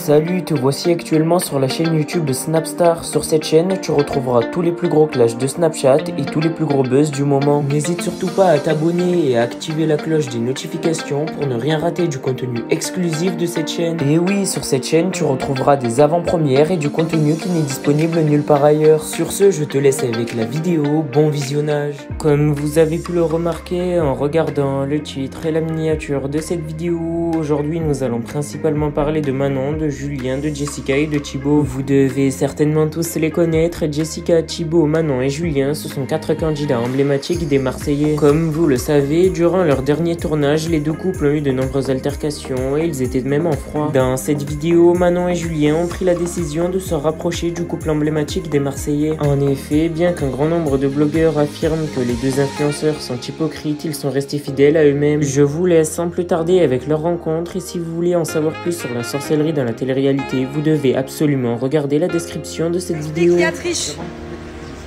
Salut, te voici actuellement sur la chaîne YouTube de Snapstar. Sur cette chaîne, tu retrouveras tous les plus gros clashs de Snapchat et tous les plus gros buzz du moment. N'hésite surtout pas à t'abonner et à activer la cloche des notifications pour ne rien rater du contenu exclusif de cette chaîne. Et oui, sur cette chaîne, tu retrouveras des avant-premières et du contenu qui n'est disponible nulle part ailleurs. Sur ce, je te laisse avec la vidéo, bon visionnage. Comme vous avez pu le remarquer en regardant le titre et la miniature de cette vidéo, aujourd'hui nous allons principalement parler de Manon, de Julien, de Jessica et de Thibaut. Vous devez certainement tous les connaître. Jessica, Thibaut, Manon et Julien, ce sont 4 candidats emblématiques des Marseillais. Comme vous le savez, durant leur dernier tournage, les deux couples ont eu de nombreuses altercations et ils étaient même en froid. Dans cette vidéo, Manon et Julien ont pris la décision de se rapprocher du couple emblématique des Marseillais. En effet, bien qu'un grand nombre de blogueurs affirment que les deux influenceurs sont hypocrites, ils sont restés fidèles à eux-mêmes. Je vous laisse sans plus tarder avec leur rencontre et si vous voulez en savoir plus sur la sorcellerie dans la télé-réalité, vous devez absolument regarder la description de cette vidéo. Qui a triche?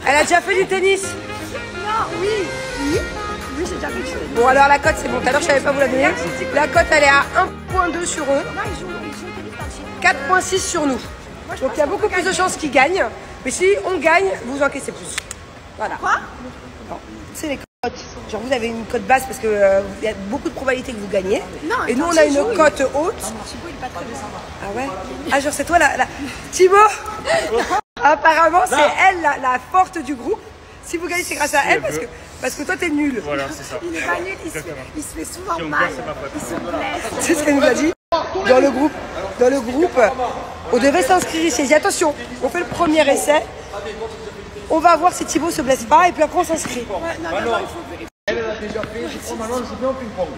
Elle a déjà fait du tennis? Non, oui, j'ai déjà fait du tennis. Bon alors la cote c'est bon, tout à l'heure je savais pas vous la donner. La cote elle est à 1.2 sur eux, Non, il joue au tennis par 4.6 sur nous. Donc il y a beaucoup plus de chances qu'ils gagnent. Mais si on gagne, vous encaissez plus. Voilà. Quoi? Non, c'est les cotes. Genre vous avez une cote basse parce que il y a beaucoup de probabilités que vous gagnez. Non, et nous on a une cote haute. Thibaut, il est pas très descendant. Ah ouais? Ah genre c'est toi la... Thibaut. Apparemment c'est elle la forte du groupe. Si vous gagnez c'est grâce à elle parce que toi t'es nul. Voilà, c'est ça. Il est pas nul, il se fait souvent mal. Il se blesse. C'est ce qu'elle nous a dit. Dans le groupe, on devait s'inscrire ici. Elle dit attention, on fait le premier essai. On va voir si Thibaut se blesse pas et puis après on s'inscrit. Non, il faut vérifier. Elle a déjà fait, je crois maintenant, elle joue bien au ping-pong.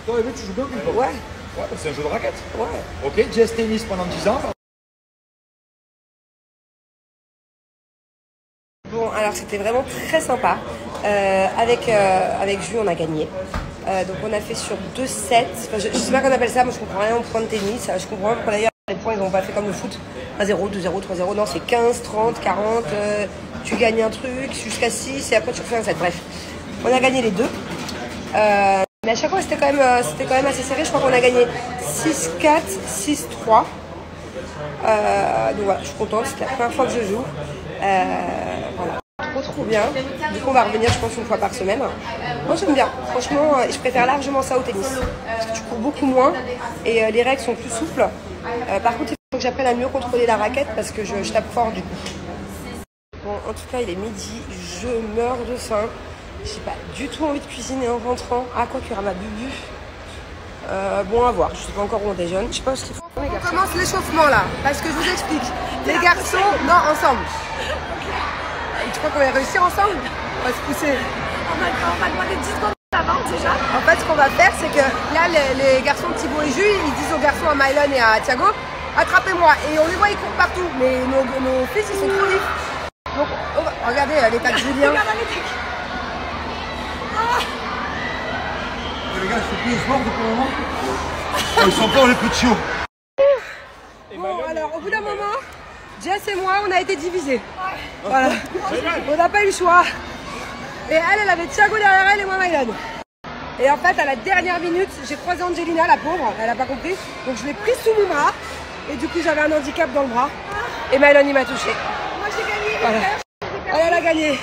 Toi, Eve, tu joues bien au ping-pong? Ouais. Ouais, c'est un jeu de raquette. Ouais. Ok, Jazz Tennis pendant 10 ans. Bon, alors c'était vraiment très sympa. Avec Jules, on a gagné. Donc on a fait sur 2 sets. Enfin, je sais pas qu'on appelle ça, moi je comprends rien au point de tennis. Je comprends pas d'ailleurs les points, ils n'ont pas fait comme le foot. 1-0, 2-0, 3-0. Non, c'est 15, 30, 40. Tu gagnes un truc jusqu'à 6 et après tu refais un set. Bref, on a gagné les deux. Mais à chaque fois c'était quand même assez serré. Je crois qu'on a gagné 6-4, 6-3. Donc voilà, je suis contente. C'était la première fois que je joue. Voilà. Trop bien. Du coup on va revenir je pense une fois par semaine. Moi j'aime bien. Franchement je préfère largement ça au tennis. Parce que tu cours beaucoup moins et les règles sont plus souples. Par contre il faut que j'apprenne à mieux contrôler la raquette parce que je tape fort du coup. Bon en tout cas il est midi. Je meurs de faim. J'ai pas du tout envie de cuisiner en rentrant. Ah quoi qu'il y aura ma bubu. Bon à voir. Je sais pas encore où on déjeune. Je sais pas ce qu'il faut. On commence l'échauffement là. Parce que je vous explique. Les garçons, non ensemble. Tu crois qu'on va réussir ensemble? On va se pousser. On va demander 10 secondes d'avance déjà. En fait, ce qu'on va faire, c'est que là, les garçons Thibaut et Jules, ils disent aux garçons, à Mylon et à Thiago, attrapez-moi. Et on les voit, ils courent partout. Mais nos fils, ils sont trop vifs. Donc, regardez l'état de Julien. Regarde les trucs. Les gars, c'est plus sport depuis le moment. Ils sont pas les plus chauds. Bon, alors, au bout d'un moment, Jess et moi, on a été divisés. Voilà. On n'a pas eu le choix. Et elle avait Thiago derrière elle et moi Mylon. Et en fait, à la dernière minute, j'ai croisé Angelina, la pauvre, elle n'a pas compris. Donc je l'ai prise sous mon bras. Et du coup, j'avais un handicap dans le bras. Et Mylon, il m'a touché. Moi j'ai gagné. Voilà. Elle a gagné.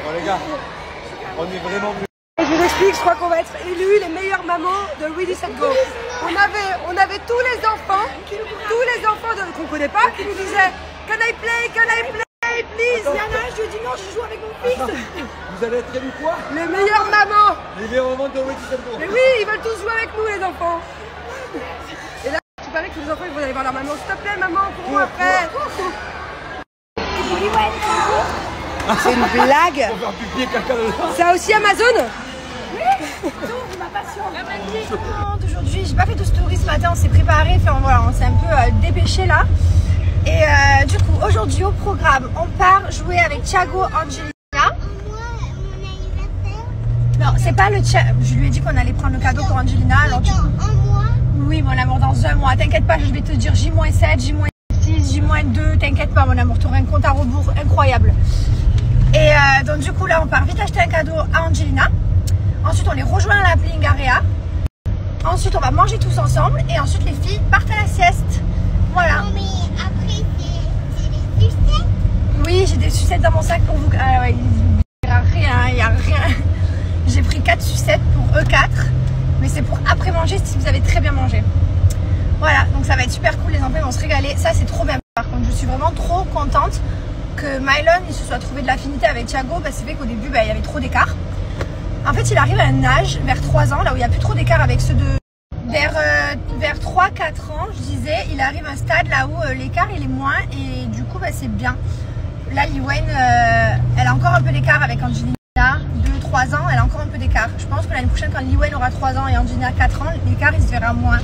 Bon, les gars, on est vraiment plus. Et je vous explique, je crois qu'on va être élus les meilleures mamans de Ready Set Go. On avait tous les enfants qu'on ne connaît pas qui nous disaient Can I play, please? Il y en a un, je lui dis non, je joue avec mon fils. Vous allez être élus quoi? Les meilleures mamans. Les meilleurs moments de Ready Set Go. Mais oui, ils veulent tous jouer avec nous les enfants. Et là, tu parais que les enfants ils vont aller voir leur maman. S'il te plaît maman, pour moi après. C'est une blague. On va faire pipi et caca dedans. Ça aussi Amazon? Ma passion. D'aujourd'hui, j'ai pas fait de story ce matin, on s'est préparé, enfin voilà, on s'est un peu dépêché là. Et du coup, aujourd'hui au programme, on part jouer avec Thiago, Angelina. Non, c'est pas le Thiago. Je lui ai dit qu'on allait prendre le cadeau pour Angelina. Alors du coup, oui, mon amour, dans 1 mois. T'inquiète pas, je vais te dire J-7, J-6, J-2. T'inquiète pas, mon amour, t'auras un compte à rebours incroyable. Et donc du coup, là, on part vite acheter un cadeau à Angelina. Ensuite, on les rejoint à la Playing Area. Ensuite, on va manger tous ensemble. Et ensuite, les filles partent à la sieste. Voilà. dans mon sac pour vous. Ah ouais, il n'y a rien. J'ai pris 4 sucettes pour eux 4. Mais c'est pour après manger si vous avez très bien mangé. Voilà, donc ça va être super cool, les enfants vont se régaler. Ça c'est trop bien. Par contre, je suis vraiment trop contente que Mylon il se soit trouvé de l'affinité avec Thiago. C'est vrai qu'au début il y avait trop d'écart. En fait il arrive à un âge vers 3 ans, là où il n'y a plus trop d'écart avec ceux de... Vers 3-4 ans, je disais, il arrive à un stade là où l'écart il est moins. Et du coup c'est bien. Là Liwen, elle a encore un peu d'écart avec Angelina. 2-3 ans, elle a encore un peu d'écart. Je pense que l'année prochaine, quand Liwen aura 3 ans et Angelina 4 ans, l'écart il se verra moins.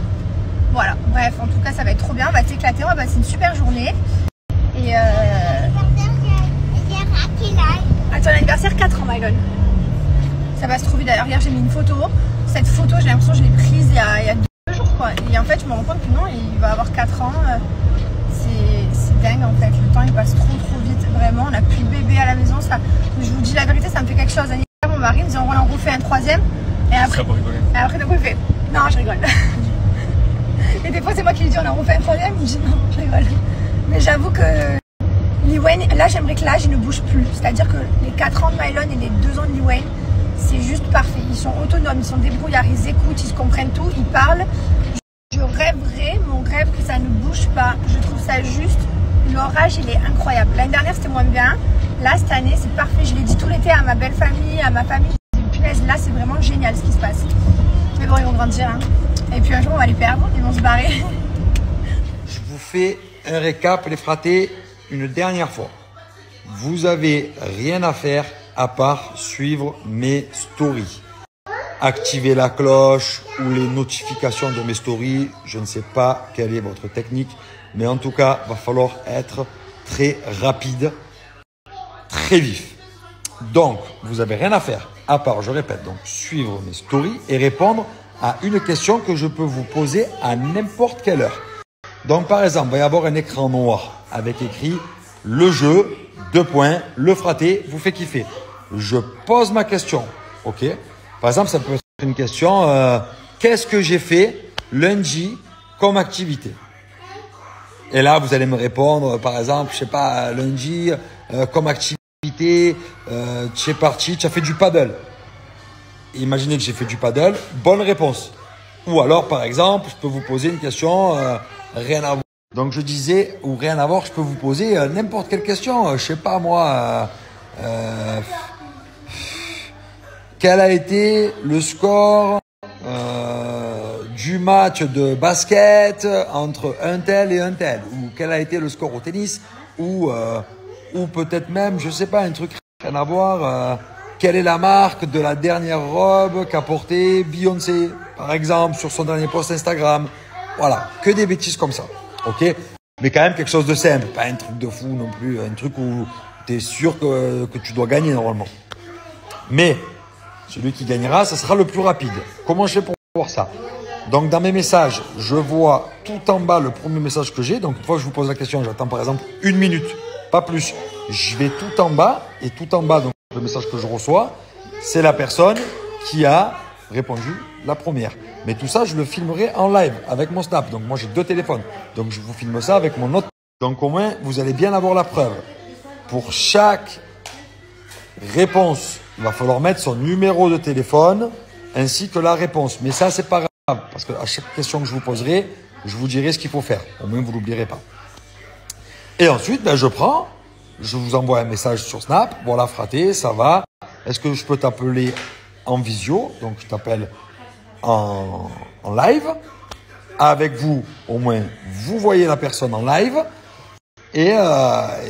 Voilà, bref, en tout cas, ça va être trop bien. On va s'éclater, on va passer une super journée. Et à ton anniversaire, 4 ans, Mylon. Ça va se trouver d'ailleurs. Hier, j'ai mis une photo. Cette photo, j'ai l'impression que je l'ai prise il y a 2 jours, quoi. Et en fait, je me rends compte que non, il va avoir 4 ans. C'est dingue, en fait. Le temps, il passe trop vite. Vraiment, on n'a plus de bébé à la maison. Ça, je vous dis la vérité, ça me fait quelque chose. Mon mari me dit on en refait un 3e. Et après, d'un coup, il fait non, je rigole. Et des fois, c'est moi qui lui dis on en refait un 3e. Il me dit non, je rigole. Mais j'avoue que Liwen, là, j'aimerais que l'âge il ne bouge plus. C'est-à-dire que les 4 ans de Mylon et les 2 ans de Liwen, c'est juste parfait. Ils sont autonomes, ils sont débrouillards, ils écoutent, ils se comprennent tout, ils parlent. Je rêverais, mon rêve, que ça ne bouge pas. Je trouve ça juste. Leur âge, il est incroyable. L'année dernière, c'était moins bien. Là, cette année, c'est parfait. Je l'ai dit tout l'été à ma belle famille, à ma famille. Je dis, punaise, là, c'est vraiment génial ce qui se passe. Mais bon, ils vont grandir. Hein. Et puis un jour, on va les perdre. Ils vont se barrer. Je vous fais un récap, les fratés, une dernière fois. Vous avez rien à faire à part suivre mes stories. Activer la cloche ou les notifications de mes stories. Je ne sais pas quelle est votre technique. Mais en tout cas, il va falloir être très rapide, très vif. Donc, vous n'avez rien à faire, à part, je répète, donc suivre mes stories et répondre à une question que je peux vous poser à n'importe quelle heure. Donc, par exemple, il va y avoir un écran noir avec écrit « Le jeu, 2 points, le fraté vous fait kiffer ». Je pose ma question, ok? Par exemple, ça peut être une question qu'est-ce que j'ai fait lundi comme activité? Et là, vous allez me répondre, par exemple, je sais pas, lundi, comme activité, tu es parti, tu as fait du paddle. Imaginez que j'ai fait du paddle, bonne réponse. Ou alors, par exemple, je peux vous poser une question, rien à voir. Donc, je disais, ou rien à voir, je peux vous poser n'importe quelle question. Je sais pas, moi, quel a été le score du match de basket entre un tel et un tel, ou quel a été le score au tennis, ou peut-être même, je sais pas, un truc rien à voir, quelle est la marque de la dernière robe qu'a portée Beyoncé, par exemple, sur son dernier post Instagram. Voilà, que des bêtises comme ça, ok? Mais quand même quelque chose de simple, pas un truc de fou non plus, un truc où tu es sûr que tu dois gagner normalement. Mais celui qui gagnera, ce sera le plus rapide. Comment je fais pour voir ça? Donc, dans mes messages, je vois tout en bas le premier message que j'ai. Donc, une fois que je vous pose la question, j'attends par exemple 1 minute, pas plus. Je vais tout en bas et tout en bas, donc le message que je reçois, c'est la personne qui a répondu la première. Mais tout ça, je le filmerai en live avec mon Snap. Donc, moi, j'ai 2 téléphones. Donc, je vous filme ça avec mon autre. Donc, au moins, vous allez bien avoir la preuve. Pour chaque réponse, il va falloir mettre son numéro de téléphone ainsi que la réponse. Mais ça, c'est pas grave. Parce qu'à chaque question que je vous poserai, je vous dirai ce qu'il faut faire. Au moins, vous ne l'oublierez pas. Et ensuite, je vous envoie un message sur Snap. Voilà, fraté, ça va. Est-ce que je peux t'appeler en visio? Donc, je t'appelle en live. Avec vous, au moins, vous voyez la personne en live. Et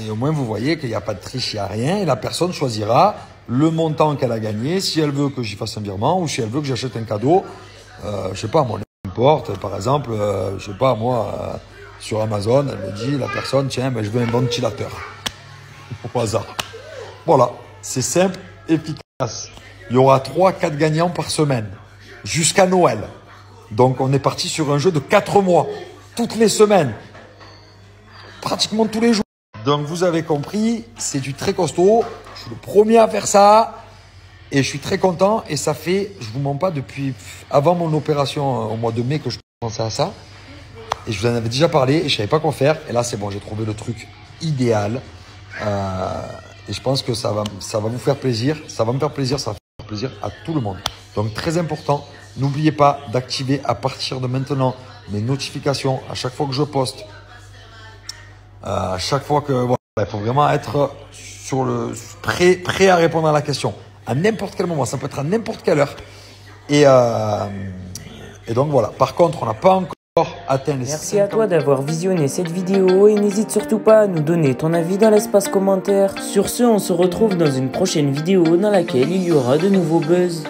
au moins, vous voyez qu'il n'y a pas de triche, il n'y a rien. Et la personne choisira le montant qu'elle a gagné, si elle veut que j'y fasse un virement ou si elle veut que j'achète un cadeau. Je sais pas, moi, n'importe, par exemple, je sais pas, moi, sur Amazon, elle me dit, la personne, tiens, je veux un ventilateur. Au hasard. Voilà, c'est simple, efficace. Il y aura 3-4 gagnants par semaine, jusqu'à Noël. Donc, on est parti sur un jeu de 4 mois, toutes les semaines, pratiquement tous les jours. Donc, vous avez compris, c'est du très costaud. Je suis le premier à faire ça. Et je suis très content et ça fait, je vous mens pas, depuis avant mon opération au mois de mai que je pensais à ça. Et je vous en avais déjà parlé et je savais pas quoi faire. Et là, c'est bon, j'ai trouvé le truc idéal. Et je pense que ça va vous faire plaisir. Ça va me faire plaisir, ça va faire plaisir à tout le monde. Donc très important, n'oubliez pas d'activer à partir de maintenant mes notifications à chaque fois que je poste. À chaque fois que voilà, il faut vraiment être sur le prêt à répondre à la question à n'importe quel moment. Ça peut être à n'importe quelle heure. Et donc voilà. Par contre, on n'a pas encore atteint les 50. Merci à toi d'avoir visionné cette vidéo et n'hésite surtout pas à nous donner ton avis dans l'espace commentaire. Sur ce, on se retrouve dans une prochaine vidéo dans laquelle il y aura de nouveaux buzz.